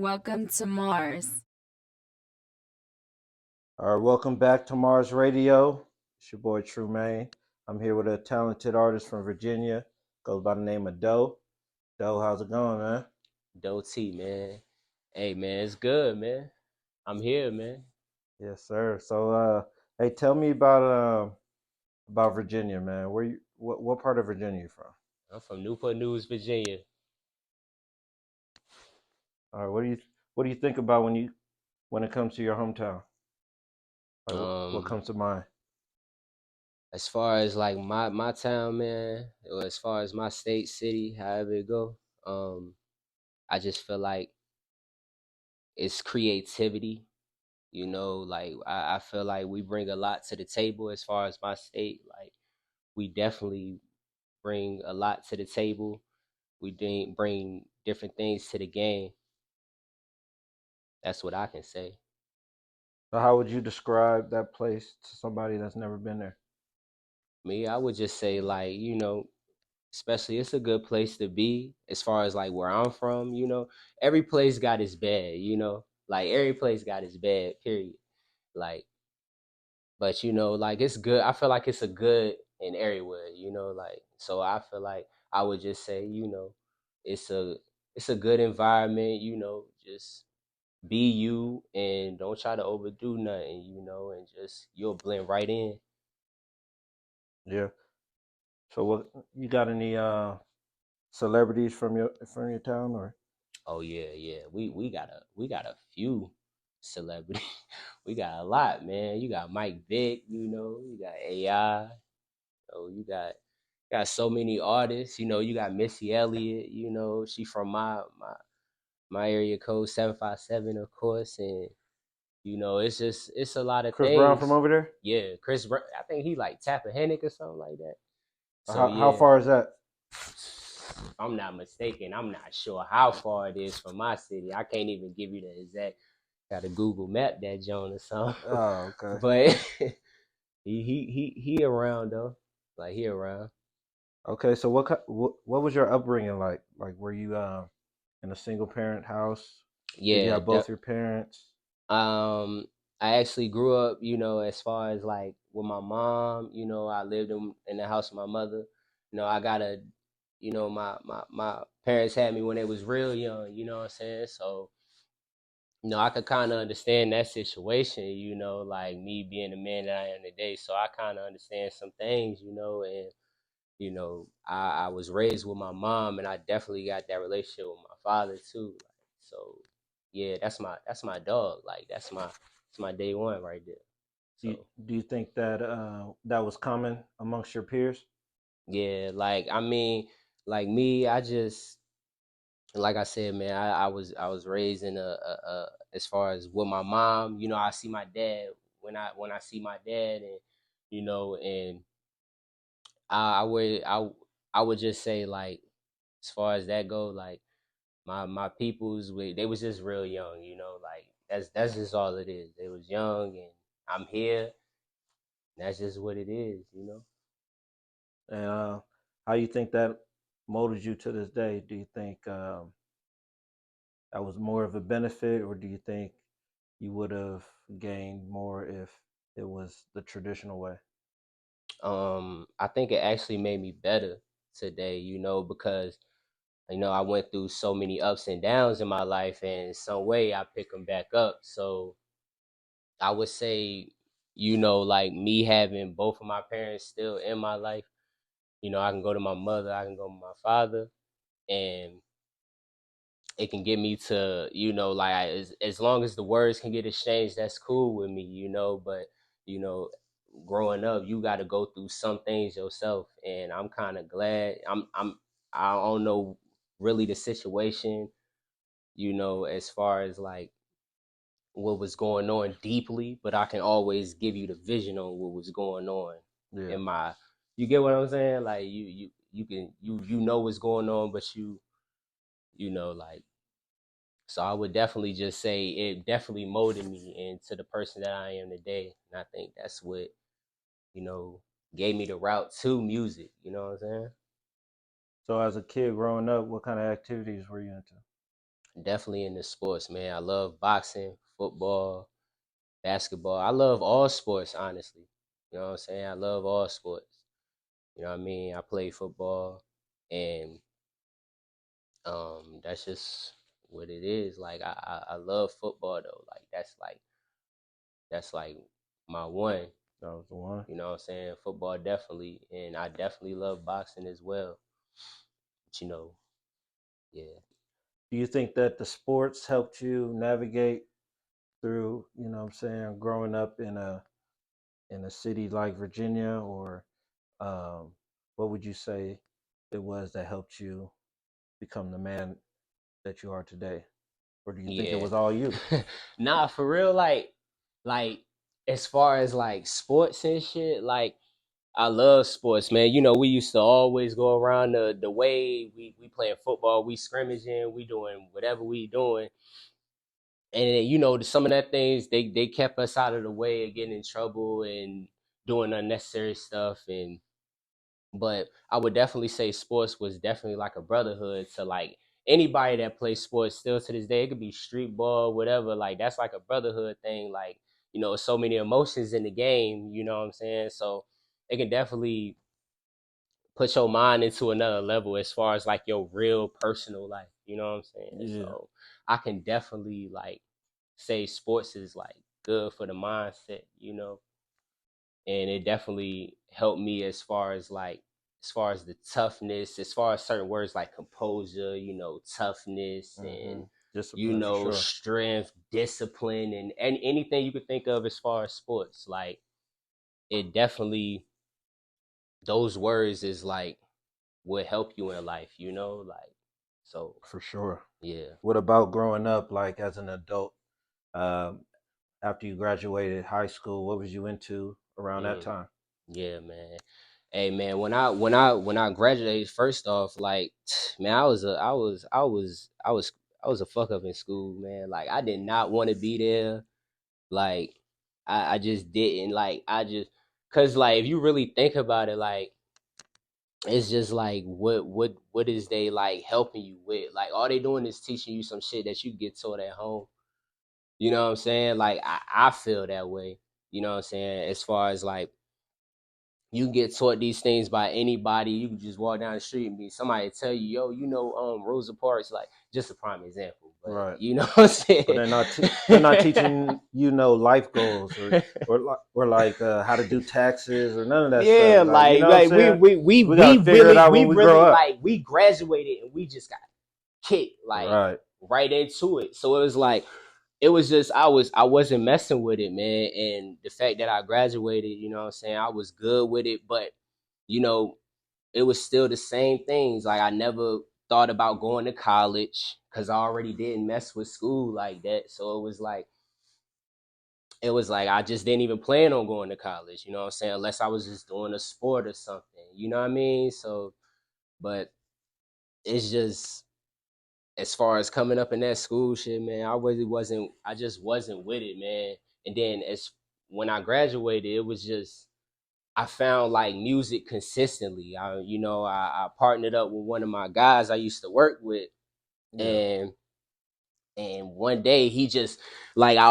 Welcome to Mars. All right, welcome back to Mars Radio. It's your boy True Maine. I'm here with a talented artist from Virginia. Goes by the name of Doe. Doe, how's it going, man? Doe T, man. Hey, man, it's good, man. I'm here, man. Yes, sir. Hey, tell me about Virginia, man. What part of Virginia you from? I'm from Newport News, Virginia. All right, what do you think about when it comes to your hometown? Like, what Um, comes to mind? as far as like my town, man, or as far as my state, city, however it go, um, I just feel like it's creativity. Like I feel like we bring a lot to the table as far as my state. Like we definitely bring a lot to the table. We bring different things to the game. That's what I can say. So how would you describe that place to somebody that's never been there? Me, I would just say like, especially it's a good place to be as far as like where I'm from, every place got its bad, like every place got its bad, period. Like, but like it's good. I feel like it's a good in everywhere, like so I feel like I would just say, it's a it's a good environment, just be you and don't try to overdo nothing, and just you'll blend right in. Yeah. So what you got any celebrities from your town or? Oh yeah, yeah. We got a few celebrities. We got a lot, man. You got Mike Vick, you got AI, you got so many artists, you got Missy Elliott, she from my area code 757, of course, and it's a lot of Chris Brown from things. over there? Yeah, Chris Brown, I think he like Tappahannock or something like that. So How yeah. far is that? If I'm not mistaken, I'm not sure how far it is from my city. I can't even give you the exact. Got to Google Map that Joan or something. Oh, okay. But he around though. Like he around. Okay, so what was your upbringing like? Like, were you in a single parent house? Did you Yeah. have both your parents? Um, I actually grew up, as far as like with my mom. I lived in the house with my mother. I got my parents had me when they was real young. You know what I'm saying? So I could kind of understand that situation, like me being the man that I am today. So I kind of understand some things, and I was raised with my mom, and I definitely got that relationship with my father too. Like, so yeah, that's my dog. Like that's my day one right there. Do you, So do you think that that was common amongst your peers? yeah, like I mean, like me, I just like I said, man, I was raised in a as far as with my mom, I see my dad when I see my dad, and and I would just say like as far as that go, like my peoples they was just real young, like that's just all it is. They was young and I'm here. That's just what it is. And how you think that molded you to this day? Do you think that was more of a benefit, or do you think you would have gained more if it was the traditional way? I think it actually made me better today, because I went through so many ups and downs in my life, and in some way I pick them back up. So I would say, like me having both of my parents still in my life, I can go to my mother, I can go to my father, and it can get me to, like as long as the words can get exchanged, that's cool with me, But you know, growing up, you got to go through some things yourself, and I'm kind of glad. I don't know really the situation, as far as like what was going on deeply, but I can always give you the vision on what was going on Yeah. in my. You get what I'm saying? Like you can you know what's going on, but like so I would definitely just say it definitely molded me into the person that I am today. And I think that's what, you know, gave me the route to music. You know what I'm saying? So as a kid growing up, what kind of activities were you into? Definitely in the sports, man. I love boxing, football, basketball. I love all sports, honestly. You know what I'm saying? I love all sports. You know what I mean? I play football, and that's just what it is. Like I love football though. Like that's like my one. That was the one. You know what I'm saying? Football definitely, and I definitely love boxing as well. But yeah. Do you think that the sports helped you navigate through, what I'm saying, growing up in a city like Virginia, or um, what would you say it was that helped you become the man that you are today? Or do you think it Yeah. was all you? Nah, for real, like as far as like sports and shit, like I love sports, man. We used to always go around the way we playing football, we scrimmaging, we doing whatever we doing. And then, some of that things they kept us out of the way of getting in trouble and doing unnecessary stuff. And but I would definitely say sports was definitely like a brotherhood to like anybody that plays sports still to this day. It could be street ball, whatever. Like that's like a brotherhood thing. Like, so many emotions in the game, you know what I'm saying? So it can definitely put your mind into another level as far as like your real personal life, you know what I'm saying? Yeah, So I can definitely like say sports is like good for the mindset, and it definitely helped me as far as the toughness, as far as certain words like composure, toughness, hmm, and discipline for sure. strength, discipline, and anything you could think of as far as sports. Like it definitely, those words is like would help you in life, like, so For sure. yeah. What about growing up, like as an adult? Um, After you graduated high school, what was you into around that Mm, time? yeah, man. Hey, man, when I graduated, first off, like, man, I was a fuck up in school, man. Like, I did not want to be there. Like, I just didn't. Like, cause like if you really think about it, like, it's just like what is they like helping you with? Like, all they doing is teaching you some shit that you get taught at home. You know what I'm saying? Like, I feel that way. You know what I'm saying? As far as like you can get taught these things by anybody. You can just walk down the street and be somebody tell you, yo, Rosa Parks, like just a prime example. But Right. you know what I'm But saying? they're not teaching life goals, or like how to do taxes or none of that stuff. Yeah, Like, like what I'm like we saying? we we We got to we figure it really out we when we grow really up. like we graduated and we just got kicked like Right. right into it. So it was like it was just I wasn't messing with it, man. And the fact that I graduated, you know what I'm saying, I was good with it, but you know, it was still the same things. Like I never thought about going to college because I already didn't mess with school like that. So it was like I just didn't even plan on going to college, you know what I'm saying? Unless I was just doing a sport or something. You know what I mean? So but it's just as far as coming up in that school shit, man, I just wasn't with it, man. And then as when I graduated, it was just I found like music consistently. I partnered up with one of my guys I used to work with, Yeah. and one day he just like I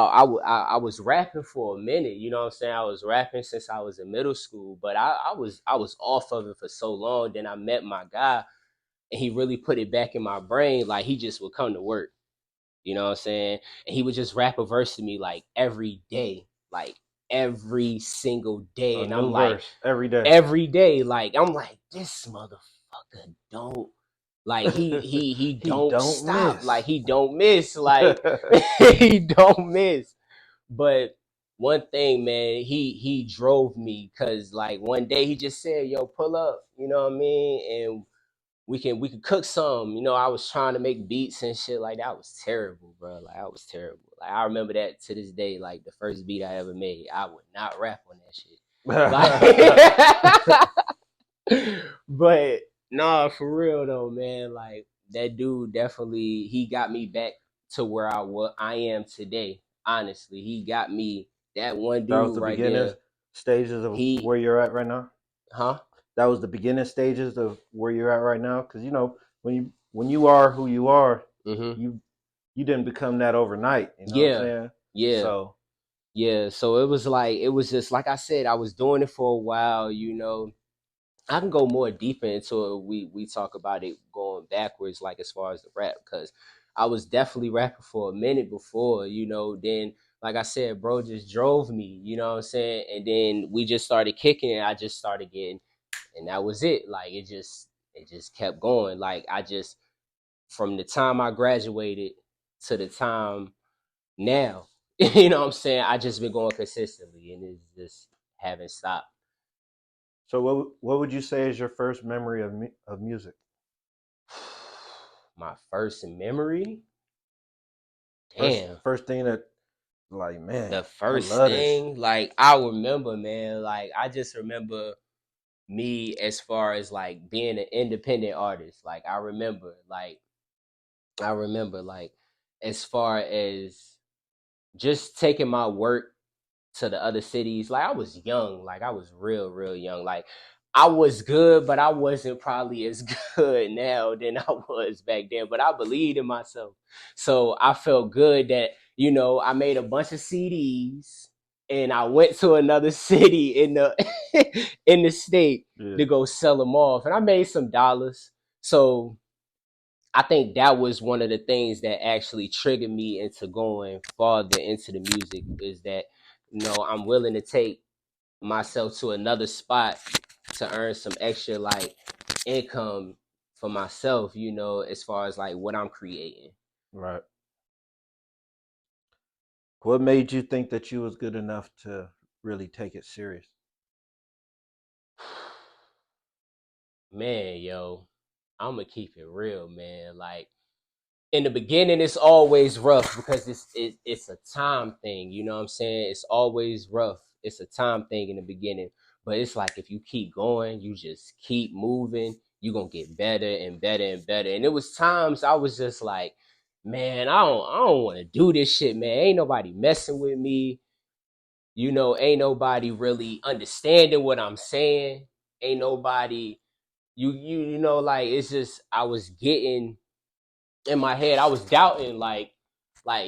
was rapping for a minute. You know what I'm saying? I was rapping since I was in middle school, but I was off of it for so long. Then I met my guy, and he really put it back in my brain. Like he just would come to work. You know what I'm saying? And he would just rap a verse to me like every day, like every single day, A and I'm new like verse every day. every day. Like I'm like, this motherfucker don't like he He don't don't stop. Like miss. he don't miss. Like he don't miss. But one thing, man, he drove me because like one day he just said, "Yo, pull up," you know what I mean, and we could cook some. I was trying to make beats and shit like that. I was terrible, bro. Like I was terrible. Like I remember that to this day. Like the first beat I ever made, I would not rap on that shit. Like, but nah, for real though, man. Like that dude definitely he got me back to where I am today. Honestly, he got me. That one That was dude the right beginning there. stages of He, where you're at right now. huh? That was the beginning stages of where you're at right now. Because when you are who you are, Mm-hmm. you you didn't become that overnight. You know what I'm Yeah, saying? yeah, So yeah. So it was like, it was just like I said, I was doing it for a while, you know. I can go more deeper into it. We talk about it going backwards, like as far as the rap, because I was definitely rapping for a minute before, you know. Then, like I said, bro just drove me, you know what I'm saying, and then we just started kicking, and I just started getting, and that was it. Like it just kept going. Like I just, from the time I graduated to the time now, you know what I'm saying, I just been going consistently, and it's just haven't stopped. so what would you say is your first memory of of music? My first memory, First damn. first thing that like man, The I first love this. thing, like I remember, man, like I just remember me as far as like being an independent artist. Like I remember like as far as just taking my work to the other cities. Like I was young, like I was real, real young. Like I was good, but I wasn't probably as good now than I was back then. But I believed in myself. So I felt good that, you know, I made a bunch of CDs and I went to another city in the in the state Yeah. to go sell them off. And I made some dollars. So I think that was one of the things that actually triggered me into going farther into the music, is that, you know, I'm willing to take myself to another spot to earn some extra like income for myself, you know, as far as like what I'm creating. Right. What made you think that you was good enough to really take it serious? Man, yo, I'm gonna keep it real, man. Like in the beginning, it's always rough because it's a time thing. You know what I'm saying? It's always rough. It's a time thing in the beginning, but it's like if you keep going, you just keep moving, you're gonna get better and better and better. And it was times I was just like, man, I don't want to do this shit, man. Ain't nobody messing with me. You know, ain't nobody really understanding what I'm saying. Ain't nobody, you know, like it's just I was getting in my head, I was doubting, like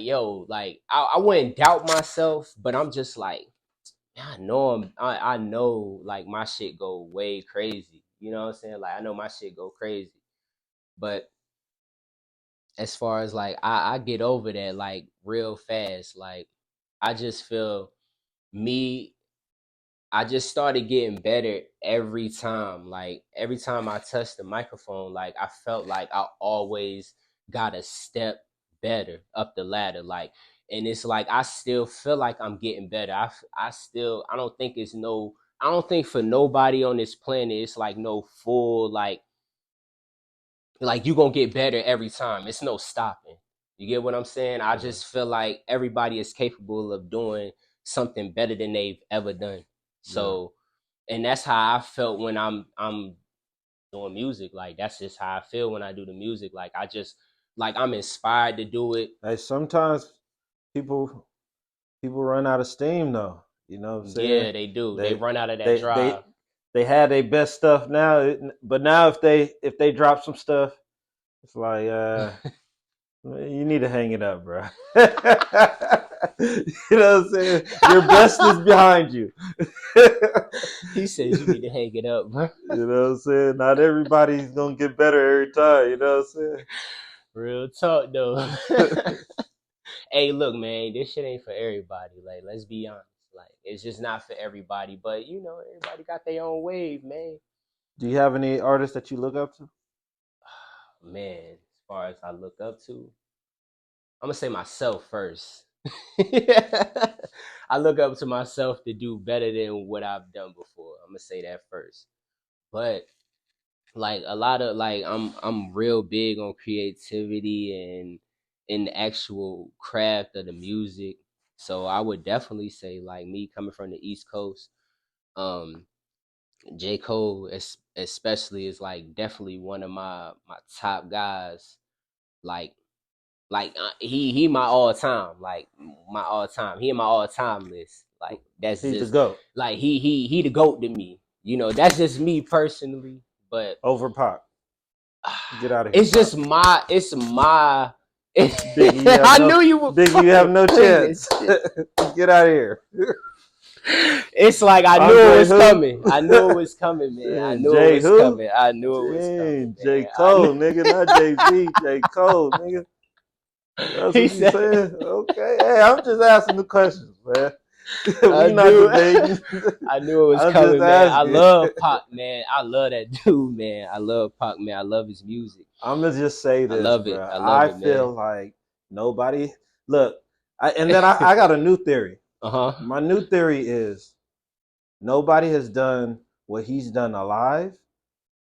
yo, like I wouldn't doubt myself, but I'm just like, I know like my shit go way crazy. You know what I'm saying? Like I know my shit go crazy. But as far as like I get over that like real fast. Like I just feel me I just started getting better every time. Like every time I touched the microphone, like I felt like I always got a step better up the ladder. Like, and it's like I still feel like I'm getting better. I still, I don't think it's no, I don't think for nobody on this planet it's like no full like you gonna get better every time. It's no stopping. You get what I'm saying? I Yeah. just feel like everybody is capable of doing something better than they've ever done. Yeah. So, and that's how I felt when I'm doing music. Like that's just how I feel when I do the music. Like I just like I'm inspired to do it. Hey, sometimes people people run out of steam though. You know what I'm saying? Yeah, they do. They They run out of that they they drive. they had their best stuff now, but now if they drop some stuff, it's like you need to hang it up, bro. You know what I'm saying? Your best is behind you. He says you need to hang it up, bro. You know what I'm saying? Not everybody's gonna get better every time. You know what Real talk though. I'm saying? Hey, look, man, this shit ain't for everybody. Like, let's be honest. Like, it's just not for everybody. But you know, everybody got their own wave, man. Do you have any artists that you look up to? Man, as far as I look up to, I'm gonna say myself first. I look up to myself to do better than what I've done before. I'm gonna say that first. But like a lot of like I'm real big on creativity and in the actual craft of the music. So I would definitely say like me coming from the East Coast, um J. Cole especially is like definitely one of my top guys. Like he my all time, like my all time. He in my all time list. Like that's He's the just GOAT like he the goat to me. You know, that's just me personally. But over Pop. Get out of here, it's Pop. just my Biggie, you have I no knew you would Biggie, you have fucking no play this chance. shit. Get out of here. It's like I knew it Andre was who? coming. I knew it was coming, man. I knew it Jay was who? coming. I knew it was coming, Dang, J. man. I knew. Cole, nigga, not Jay Z. J. Cole, nigga. That's He what you said, saying? Okay. Hey, I'm just asking the questions, man. I We not knew. debating. I knew it was I'm just coming, man. I asking. love Pac, man. I love that dude, man. I love Pac, man. I love his music. I'm gonna just say I this, love it. bro. I love I it, man. feel like nobody look. And then I got a new theory. Uh huh. My new theory is nobody has done what he's done alive,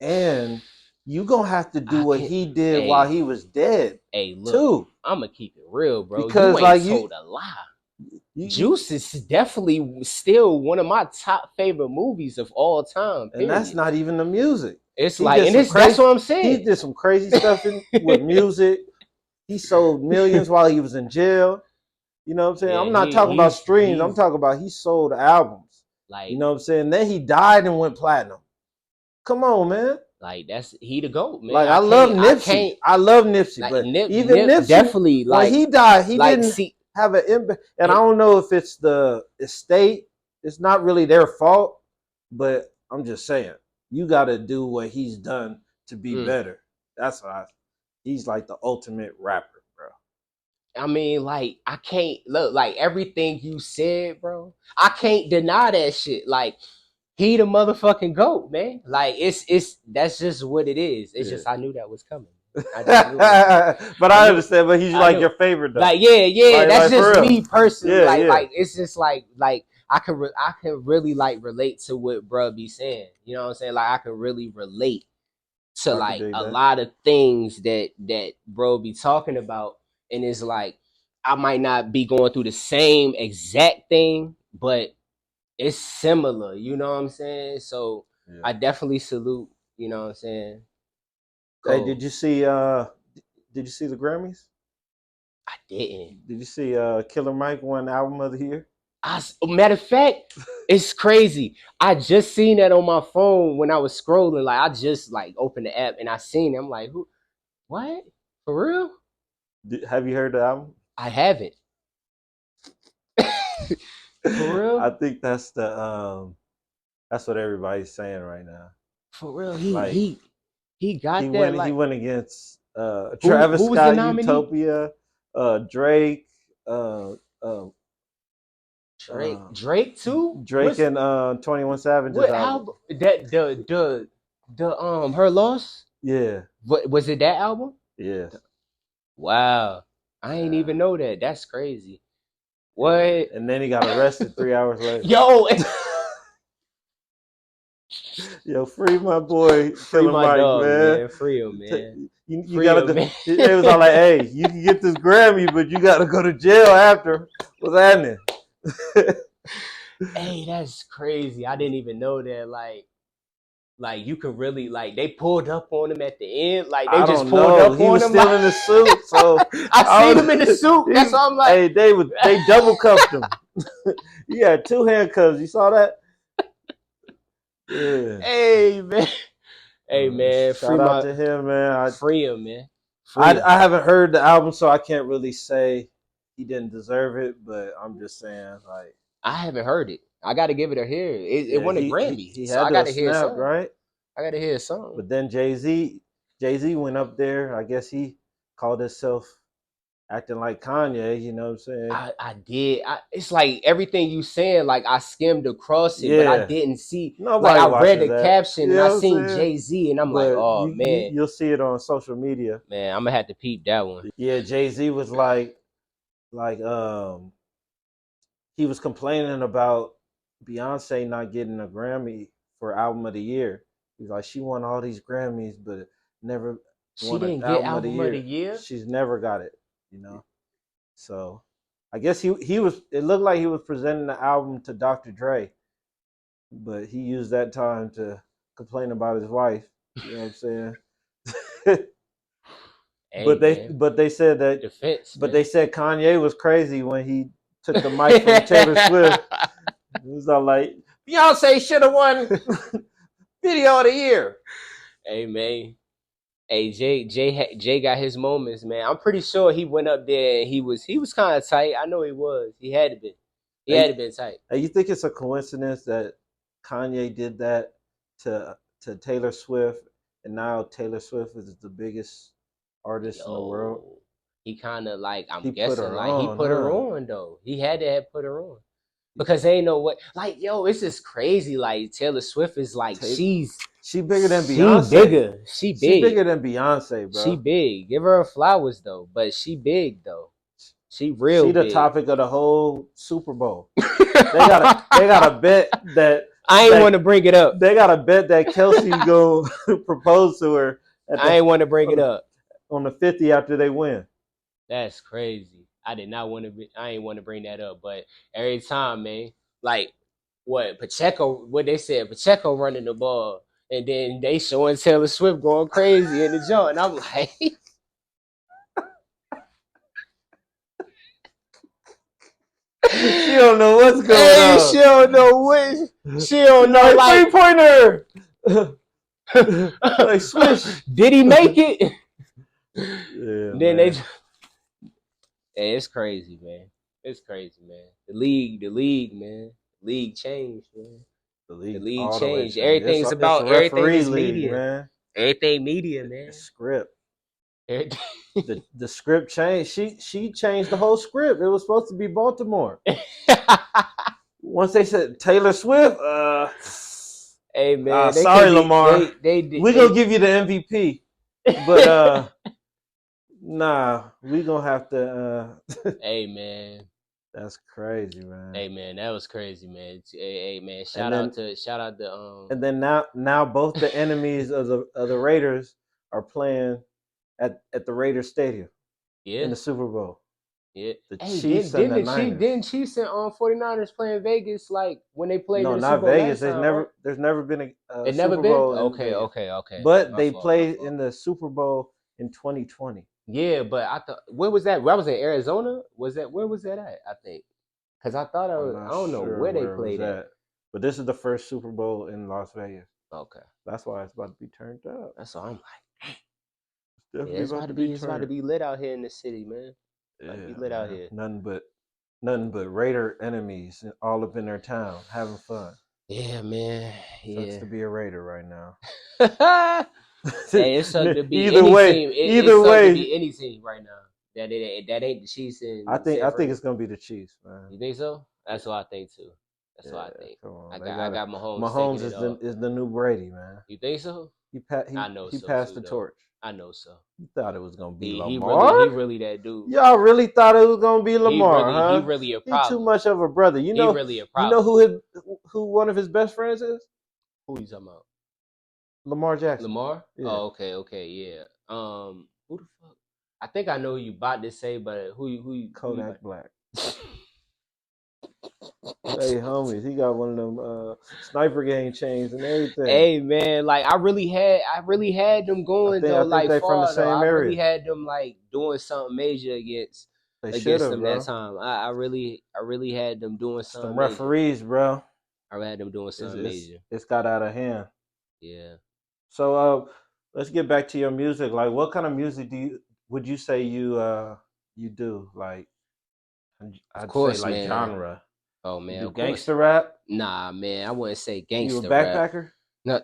and you gonna have to do I what can't. he did while Hey, he was dead hey, look. too. I'm gonna keep it real, bro. You Because ain't like told a lie. you Juice is definitely still one of my top favorite movies of all time. and that's Period. not even the music. It's He like, did and some it's that's crazy. what I'm He saying. did some crazy stuff with music. He sold millions while he was in jail. You know what I'm saying? Yeah, I'm not talking about streams. I'm he's talking about he sold albums. You like know what I'm saying? Then he died and went platinum. Come on, man. that's he the GOAT, man. Like I love I Nipsey. can't I love Nipsey, like but even Nip Nipsey, definitely when he died, he like didn't see have an impact. And I it, don't know if it's the estate. It's not really their fault, but I'm just saying you got to do what he's done to be mm, better. That's why he's like the ultimate rapper, bro. I mean, like, I can't look like everything you said, bro. I can't deny that shit. Like, he the motherfucking GOAT, man. Like, it's that's just what it is. It's Yeah. just I knew that was coming. I just knew it was coming. But I I knew understand. But he's I like knew. your favorite though. Like, yeah, that's Like for just real. me personally. Yeah, yeah. Like it's just like I can really like relate to what bruh be saying. You know what I'm saying? Like I can really relate to I could like dig a that. lot of things that bro be talking about, and it's like I might not be going through the same exact thing, but it's similar. You know what I'm saying? So Yeah. I definitely salute. You know what I'm saying? Hey, Cole, did you see the Grammys? I didn't. Did you see Killer Mike won album of the year? Matter of fact, it's crazy. I just seen that on my phone when I was scrolling. Like I just like opened the app and I seen it. I'm like, who? What? For real? Have you heard the album? I haven't. For I real? think that's what everybody's saying right now. For real? Like He got that. he Like went against Travis who was the Scott, nominee? Utopia, Drake, uh, uh, Drake too. Drake and 21 Savage's What album. album? That the Her Loss. Yeah, What was it? That album? yeah, Wow, I ain't yeah, even know that. That's crazy. yeah. What? And then he got arrested 3 hours later. Yo, Yo, free my boy free Killer my Mike, dog, man. man. Free him, man. You Free gotta him, go. man. They was all like, "Hey, you can get this Grammy, but you gotta go to jail after." What's happening? Hey, that's crazy. I didn't even know that. Like you could really like they pulled up on him at the end. Like they I just don't pulled know. up He on was him. still Like in the suit, so I I seen was. him in the suit. That's why I'm like, Hey, they double cuffed him. He had two handcuffs. You saw that? Yeah. hey man, hey man, Shout out to him, man. free him, man. Free him. I haven't heard the album, so I can't really say he didn't deserve it. But I'm just saying, like, I haven't heard it. I got to give it a hear. It yeah, won a Grammy, he so had I to got have to hear snapped, something. right? I got to hear something. But then Jay Z went up there. I guess he called himself acting like Kanye. You know what I'm saying? I did. It's like everything you saying. Like I skimmed across it, but I Yeah. didn't see. Like Nobody I read watches the that. caption You and I know what I'm seen saying? Jay Z, and I'm like, But oh man, you'll see it on social media. man, I'm gonna have to peep that one. Yeah, Jay Z was like he was complaining about Beyonce not getting a Grammy for album of the year. He's like, she won all these Grammys, but never She won an didn't get album of the album of the year. year. She's never got it, you know. So I guess he was. It looked like he was presenting the album to Dr. Dre, but he used that time to complain about his wife. You know what I'm saying? Hey man, but they said that defense, but man. they said Kanye was crazy when he took the mic from Taylor Swift. It was all like Beyonce should have won Video of the Year. Hey man, Hey, Jay got his moments, man. I'm pretty sure he went up there and he was kind of tight. I know he was. He had to be. He had Hey, to been tight. hey, you think it's a coincidence that Kanye did that to Taylor Swift, and now Taylor Swift is the biggest artist in the world? Yo, he kind of like I'm He put guessing her like he on, put her huh? on though. He had to have put her on because they ain't no way. Like yo, it's just crazy. Like Taylor Swift is like Ta- she's She bigger than she Beyonce. bigger. She She big. bigger than Beyonce, She bro. big. Give her her flowers though, but she big though. She real She the big. topic of the whole Super Bowl. They got a bet that I ain't want that to bring it up. they got a bet that Kelsey go propose to her at I the ain't want to bring on it the up. on the 50 after they win. That's crazy. I did not want to. I ain't want to bring that up, but every time, man, like what Pacheco, what they said, Pacheco running the ball, and then they showing Taylor Swift going crazy in the joint, and I'm like, She don't know what's going hey, she on. don't know what, she She's don't know, like like, 3-pointer. Like swish. did he make it? Yeah, Then they, man. hey, it's crazy, man. It's crazy, man. The league, man. League changed, man. The The league league all the way changed. changed. Everything's It's a about everything referee is league, media. man. Everything media, It's man. script. Everything. The script changed. She changed the whole script. It was supposed to be Baltimore. Once they said Taylor Swift, Hey man, they sorry can't be Lamar, we gonna they give you the MVP, but nah, we gonna have to. hey man. That's crazy, man. Hey man, that was crazy, man. Hey man, And then shout out to now both the enemies of the Raiders are playing at the Raiders Stadium in yeah. the Super Bowl. Yeah. The Hey, Chiefs and the Niners. didn't Chiefs and 49ers play in Vegas like when they played No, in the Super not Bowl Vegas. last time, right? There's never been a It never Super been? Bowl in Okay, Vegas, okay, okay. but My they fault, my played fault. in the Super Bowl in 2020. Yeah, but I thought where was that? Where was in Arizona? Was that where was that at? I think. Cause I thought I'm I not don't know sure where they where it was played at. at, but this is the first Super Bowl in Las Vegas. Okay. That's why it's about to be turned up. That's all I'm like. It's Yeah, definitely about to be it's about to turned. be lit out here in the city, man. About to be Yeah, lit out man. here. Nothing but Raider enemies all up in their town having fun. Yeah, man. Sucks Yeah. to be a Raider right now. Hey, it's sucked to be either any way, team. It's either sucked to way, be any team right now. That ain't the Chiefs I in think San I think Fran. it's gonna be the Chiefs, man. You think so? That's what I think too. That's what Yeah, I think. come on. They I got to got Mahomes taking Mahomes it is off. the new Brady, man. You think so? He pa- I he know he so passed too the though. torch. I know so. You thought it was gonna be He Lamar? really that dude, bro. Y'all really thought it was gonna be Lamar, He huh? really a He too problem. much of a brother. He really a You know problem. who one of his best friends is? Who you talking about? Lamar Jackson. Lamar? Yeah, Oh, okay, yeah. Who the fuck? I think I know who you about to say, but who you about? Kodak Black. Hey, homies, he got one of them sniper gang chains and everything. Hey man, like I really had them going though, I think like they from the far though. same I really area. had them like doing something major They should against have, them that bro. time. I really had them doing It's them something major. referees, bro. I had them doing It's something it's major. it's got out of hand. Yeah. So let's get back to your music. Like, what kind of music would you say you do? Like, Of I'd say course, like man. genre. Oh You man, do of course. gangster rap? Nah, man, I wouldn't say You a gangster rap. backpacker? No,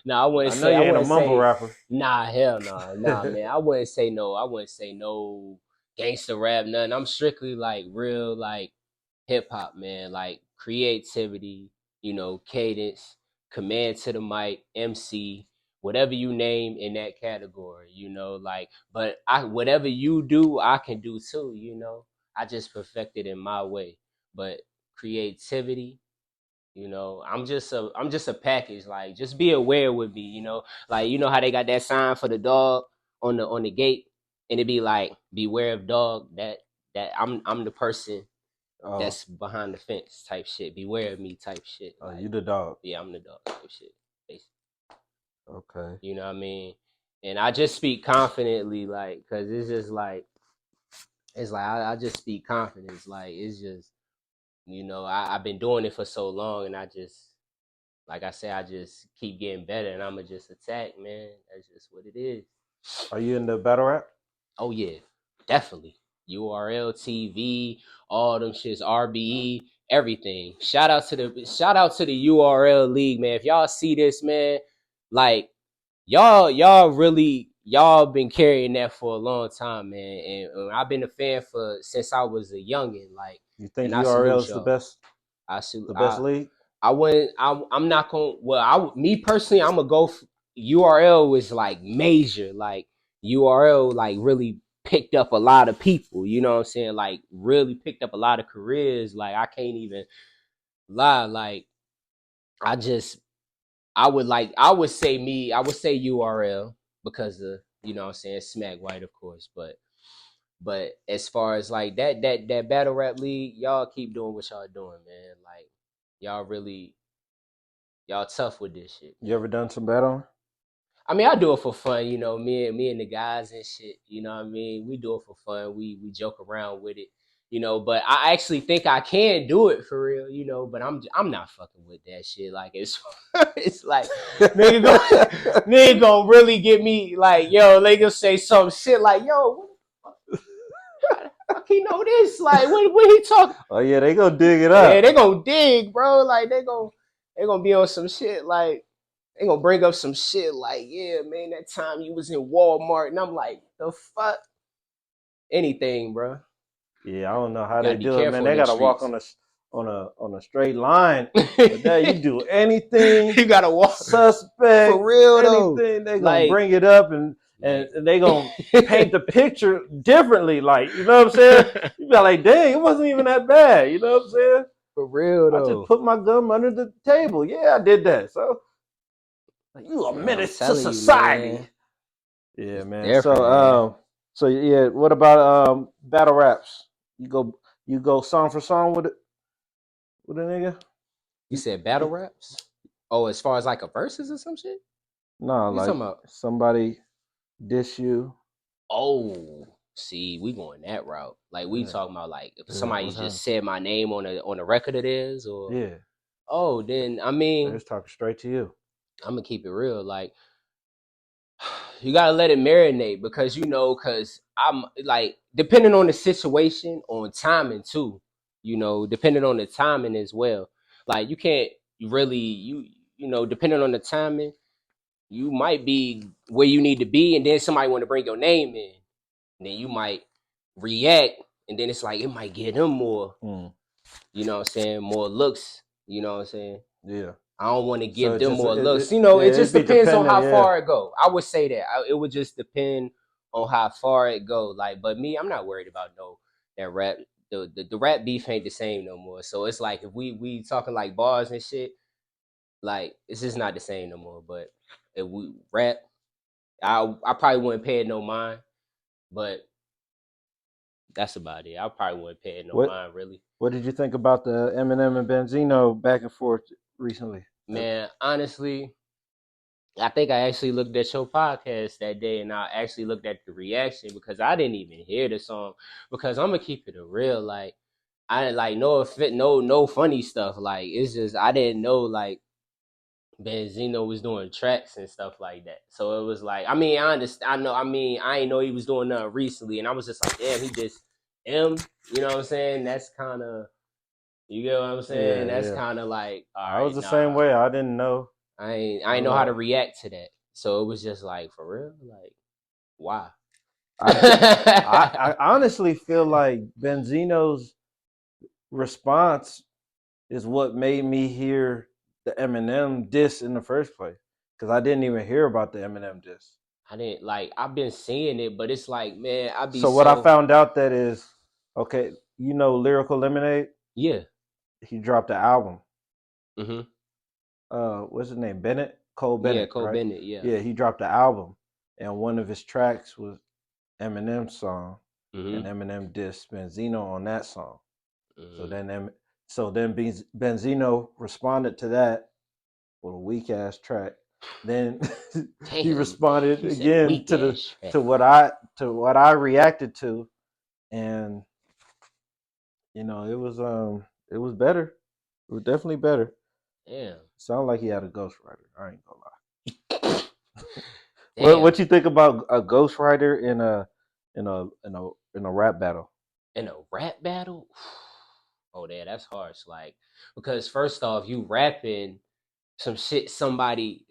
no, I know you I ain't a wouldn't mumble say rapper. nah, hell no, nah, man. I wouldn't say no gangster rap, nothing. I'm strictly like real like hip hop, man, like creativity, cadence, command to the mic, MC, whatever you name in that category, like but I whatever you do, I can do too. I just perfect it in my way. But creativity, I'm just a package. Like just be aware with me. Like how they got that sign for the dog on the gate, and it be like beware of dog. That I'm the person Oh, that's behind the fence type shit. Beware of me type shit. oh, Like you the dog. yeah, I'm the dog type shit. Basically. Okay. You know what I mean? And I just speak confidently, like, cause it's just like it's like I just speak confidence. Like it's just I've been doing it for so long, and I just like I said, I just keep getting better, and I'ma just attack, man. That's just what it is. Are you in the battle rap? Oh yeah, definitely. URL TV, all them shits, RBE, everything. Shout out to the URL league, man. If y'all see this, man, like y'all really y'all been carrying that for a long time, man. And I've been a fan for since I was a youngin, like, You think and I URL salute is y'all. the best league? I wouldn't. I'm not gonna. Well, me personally, I'm gonna go. URL was like major. Like URL, like really picked up a lot of people. You know what I'm saying? Like really picked up a lot of careers. Like I can't even lie. Like I just, I would say me. I would say URL because of, you know what I'm saying, Smack White, of course. But as far as like that battle rap league, y'all keep doing what y'all doing, man. Like y'all really y'all tough with this shit, You man. ever done some battling? I mean, I do it for fun, you know. Me and the guys and shit, you know what I mean. We do it for fun. We joke around with it, you know. But I actually think I can do it for real, you know. But I'm not fucking with that shit. Like it's it's like nigga gonna really get me like, yo. They gonna say some shit like, yo, what the fuck? How the fuck he know this? Like what he talking? Oh yeah, they gonna dig it Yeah, up. they gonna dig, bro. Like they gonna be on some shit like they gonna bring up some shit like, yeah, man, that time you was in Walmart, and I'm like, the fuck, anything, bro. Yeah, I don't know how You they gotta be do it, man. careful in They them gotta walk streets. on a straight line. But that you do anything You gotta walk suspect, for real though. anything, they gonna Like, bring it up like and they gonna paint the picture differently. Like, you know what I'm saying? You be like, dang, it wasn't even that bad. You know what I'm saying? for real I just though. put my gum under the table. Yeah, I did that. So like, you a Man, I'm menace to telling you, society. man, Yeah, it's man. different, man. So yeah, what about battle raps? You go song for song with a nigga? You You, said battle raps? Oh, as far as like a verses or some shit? no, What you like talking about? somebody diss you. Oh, see, we going that route. Like we Yeah, talking about like if yeah. somebody What happened? just said my name on a record of theirs, or Yeah, oh, then I they mean was talking straight to you. I'm gonna keep it real. Like you gotta let it marinate because because I'm like depending on the situation, on timing too. Depending on the timing as well. Like you can't really depending on the timing, you might be where you need to be, and then somebody want to bring your name in. And then you might react, and then it's like it might get them more, Mm, what I'm saying, more looks, you know what I'm saying? yeah. I don't want to So give it them just more looks. yeah, It it'd just be depends on dependent. how Yeah, far it go. I would say that. It would just depend on how far it go. Like, but me, I'm not worried about that rap. The rap beef ain't the same no more. So it's like if we talking like bars and shit, like it's just not the same no more. But if we rap, I probably wouldn't pay it no mind. But that's about it. I probably wouldn't pay it no what mind really. what did you think about the Eminem and Benzino back and forth recently? Man, honestly, I think I actually looked at your podcast that day and I actually looked at the reaction because I didn't even hear the song. Because I'm gonna keep it a real, like I didn't like no funny stuff. Like it's just I didn't know like Benzino was doing tracks and stuff like that. So it was like I mean I understand I know I mean I ain't know he was doing nothing recently and I was just like damn he just you know what I'm saying? That's kinda, you get what I'm saying? Yeah, That's yeah. kinda like, all I was right, the same nah. way. I didn't know. I ain't know how to Uh, react to that. So it was just like for real? Like why? I, I honestly feel like Benzino's response is what made me hear the Eminem diss in the first place. Because I didn't even hear about the Eminem diss. I didn't like I've been seeing it, but it's like, man, I be So what I so found out that is okay. You know, Lyrical Lemonade. yeah. He dropped an album. Hmm. What's his name? Bennett, Cole Yeah, Bennett, Cole right? Bennett, yeah. Yeah, he dropped an album, and one of his tracks was Eminem's song, and Hmm. Eminem dissed Benzino on that song. So Hmm. then, Benzino responded to that with a weak ass track. Then he Damn. responded He said again weak ass track. to what I reacted to, and it was better. It was definitely better. Damn. Sound like he had a ghostwriter. I ain't gonna lie. Damn. What you think about a ghostwriter in a rap battle? In a rap battle? Oh, yeah, that's harsh. Like, because first off, you rapping some shit somebody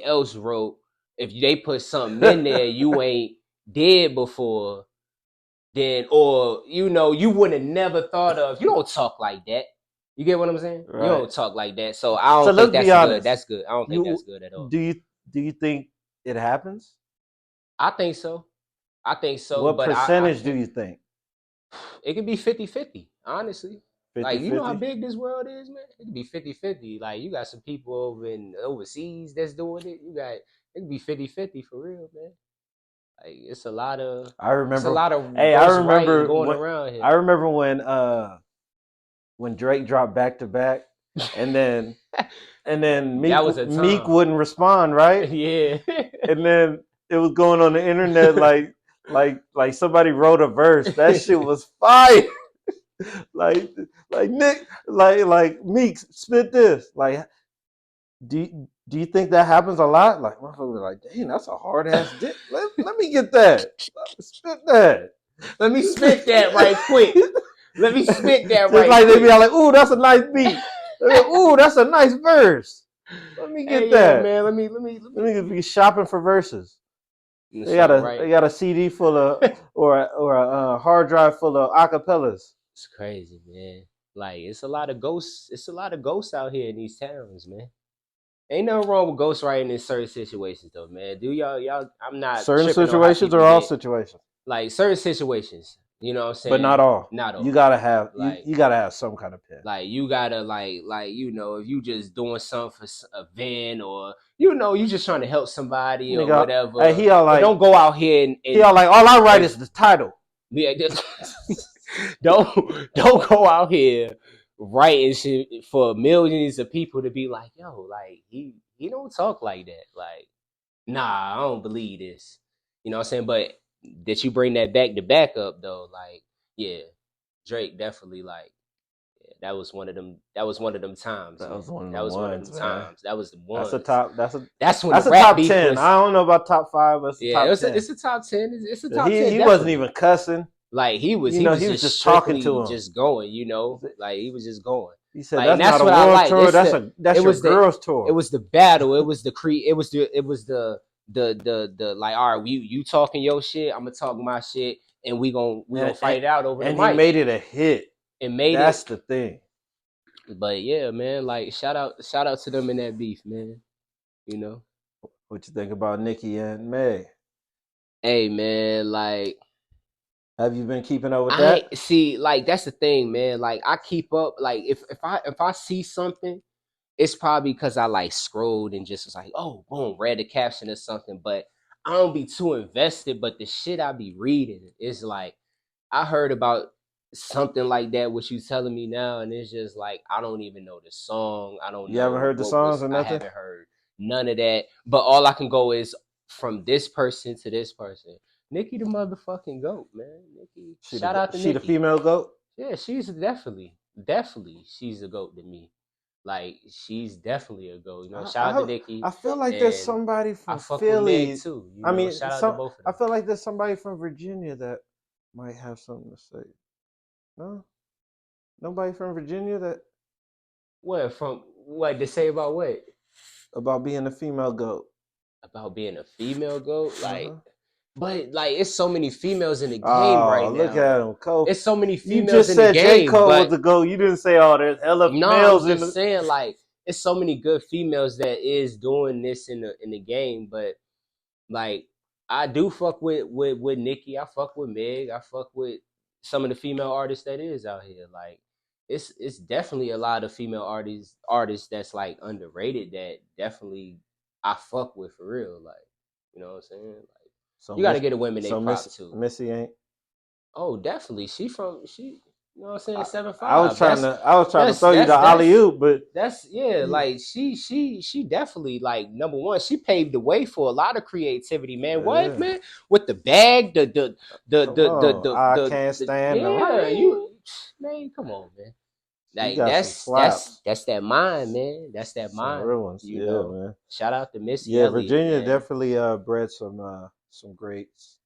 else wrote. If they put something in there you ain't did before, then or you would have never thought of. You don't talk like that. You get what I'm saying? You Right. don't talk like that. So I So don't think let's be that's good. honest. That's good. I don't think that's You good at all. do you do you think it happens? I think so. I think so, What but I percentage do think you think? it could be 50-50, honestly. Like, you know how 50-50? big this world is, man? It could be 50-50. Like, you got some people over in overseas that's doing it. It could be 50-50 for real, man. Like, I it's a remember. lot of Hey, ghost writing going around here. I remember when Drake dropped back to back, and then That was a Meek time. wouldn't respond, right? Yeah. And then it was going on the internet like somebody wrote a verse. That shit was fire. like like Nick like Meek spit this. Like do you think that happens a lot? Like motherfuckers are like, dang, that's a hard ass dick. Let me get that. Spit that. Let me spit that right quick. Let me spit that Just right like they be quick. all like, ooh, that's a nice beat. Ooh, that's a nice verse. Let me get Hey, yeah, that. man. Let me be shopping for verses. So right. They got a CD full of or a hard drive full of acapellas. It's crazy, man. Like, it's a lot of ghosts. It's a lot of ghosts out here in these towns, man. Ain't nothing wrong with ghostwriting in certain situations, though, man. Do y'all? I'm not Certain tripping on how situations or people all get, situations, like, certain situations. You know what I'm but not saying? all. Not You all. gotta have Like, you gotta have some kind of pen. like you gotta if you just doing something for a van, or you just trying to help somebody or Nigga, hey, whatever. But don't go out here he all and like all I write and is the title. yeah, just don't go out here writing shit for millions of people to be like, yo, like he don't talk like that. Like, nah, I don't believe this. You know what I'm saying? But that you bring that back up though, like, yeah, Drake definitely, like, yeah, that was one of them times, That man. was one of the That was one of ones, them man. times. That was the That's a ones. top. That's when the That's a rap top beef 10. was. I don't know about top 5, but it's a Yeah, top 10. it's a top 10. It's a top 10, He wasn't definitely. even cussing. Like, You he know, was he was just just talking strictly to him. just going, like, he was just going. He said, Like, and "That's that's not a what I world like. tour. It That's your was the girls it tour." was the battle. It was the like, all right, you talking your shit, I'm gonna talk my shit, and we gonna And fight it out over the he mic. made it a hit. And made That's it. the thing. But yeah, man, like, shout out to them in that beef, man. You know? What you think about Nicki and Meg? Hey, man, like, Have you been keeping up with I that? see, like, that's the thing, man. Like, I keep up. Like, if I see something, it's probably because I, like, scrolled and just was like, oh, boom, read the caption or something. But I don't be too invested. But the shit I be reading is like, I heard about something like that, what you telling me now, and it's just like, I don't even know the song. I don't You haven't know heard the what songs was. or I nothing? haven't heard none of that. But all I can go is from this person to this person. Nikki the motherfucking goat, man. Nikki, shout out to She the Nikki. female goat? Yeah, she's definitely she's a goat to me. Like, she's definitely a goat. I, Shout out to I Nikki, I feel like there's and somebody I from fuck with Meg Philly. too. I mean, Shout out to both of I them. feel like there's somebody from Virginia that might have something to say. No, nobody from Virginia that What to say about what? about being a female goat. About being a female goat? Uh Like, huh. but like, it's so many females in the game right Oh, look now. at him, Cole. It's so many You females just in the said J. game, Cole was but the GOAT. You didn't say, oh, there's hella no, I'm males in just the. saying, like, it's so many good females that is doing this in the game, but, like, I do fuck with Nicki. I fuck with Meg. I fuck with some of the female artists that is out here. Like, it's definitely a lot of female artists that's, like, underrated, that definitely I fuck with for real. Like, you know what I'm saying? Like, So you got to get the women they Miss prop to. Missy ain't. Oh, definitely. You know what I'm saying, I, 7'5". I was trying to throw you the alley oop, but That's yeah, you, like, she definitely, like, number one, she paved the way for a lot of creativity, man. What, yeah. man? With the bag, Come on, I can't the stand the yeah, you rain. man, come on, man. He Like got some that's slaps. that's that mind, man. That's that Some mind. real ones. You Yeah, know. man. Shout out to Missy Yeah, Elliott, Virginia man. definitely bred some greats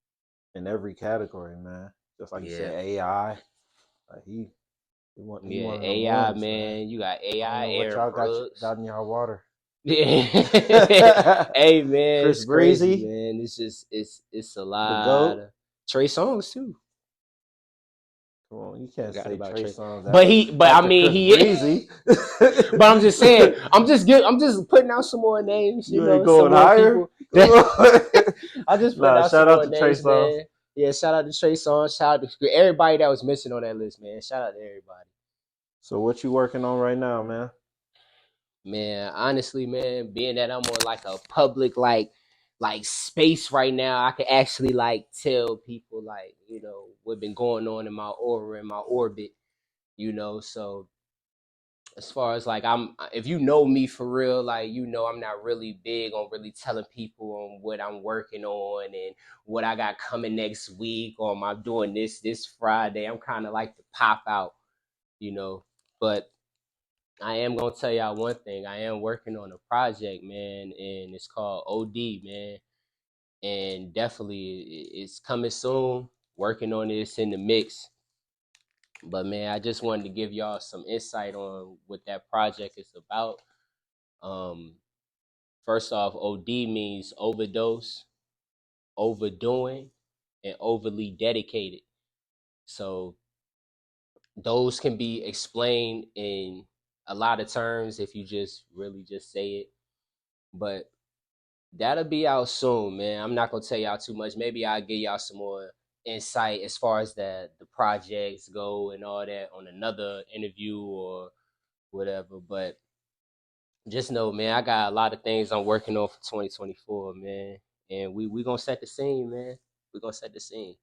in every category, man. Just like you Yeah. said, AI. He Yeah, one of them AI, ones, man. man. You got I don't AI, know what Aaron y'all Brooks. got in y'all water. Yeah. Hey, man, Chris it's crazy, Breezy, man. It's just it's a the lot goat. of Trey Songz too. Come on, you can't Forgot say about Trey Trey. Songs But I after mean Chris he Breezy. but I'm just saying, I'm just putting out some more names, you You ain't know, some going more higher. people that I just putting Nah, out some shout out more to Trey names, Songs. man. Yeah, shout out to Trey Songz, shout out to everybody that was missing on that list, man. Shout out to everybody. So what you working on right now, man? Man, honestly, man, being that I'm on like a public like space right now, I can actually like tell people like, you know, what been going on in my aura, in my orbit, you know. So as far as like I'm if you know me for real, like you know I'm not really big on really telling people on what I'm working on and what I got coming next week or am I doing this Friday. I'm kind of like to pop out, you know. But I am gonna tell y'all one thing. I am working on a project, man, and it's called OD, man. And definitely it's coming soon. Working on this in the mix. But man, I just wanted to give y'all some insight on what that project is about. Um, First off, OD means overdose, overdoing, and overly dedicated. So those can be explained in a lot of terms if you just really just say it. But that'll be out soon, man. I'm not gonna tell y'all too much. Maybe I'll give y'all some more insight as far as the projects go and all that on another interview or whatever. But just know, man, I got a lot of things I'm working on for 2024, man. And we gonna set the scene, man. We gonna set the scene.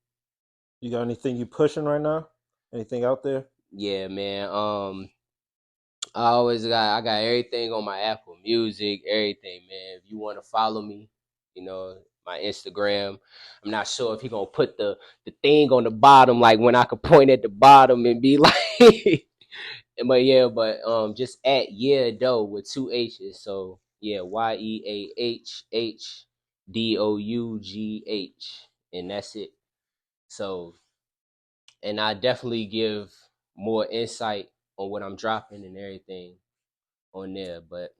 You got anything you pushing right now? Anything out there? Yeah, man. I got everything on my Apple Music, everything, man. If you want to follow me, you know, my Instagram. I'm not sure if he gonna put the thing on the bottom, like when I could point at the bottom and be like but yeah, but just at yeah dough with two H's. So yeah, YeahDough. And that's it. So and I definitely give more insight on what I'm dropping and everything on there. But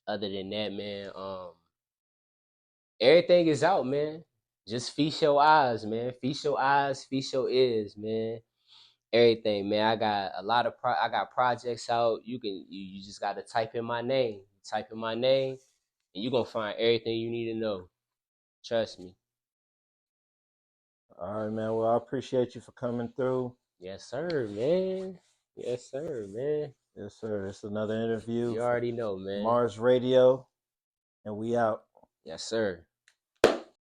other than that, man, everything is out, man. Just feast your eyes, man. Feast your eyes, feast your ears, man. Everything, man. I got projects out. You just gotta type in my name. Type in my name, and you're gonna find everything you need to know. Trust me. All right, man. Well, I appreciate you for coming through. Yes, sir, man. Yes, sir, man. Yes, sir. It's another interview You for already know, man. Mars Radio, and we out. Yes, sir.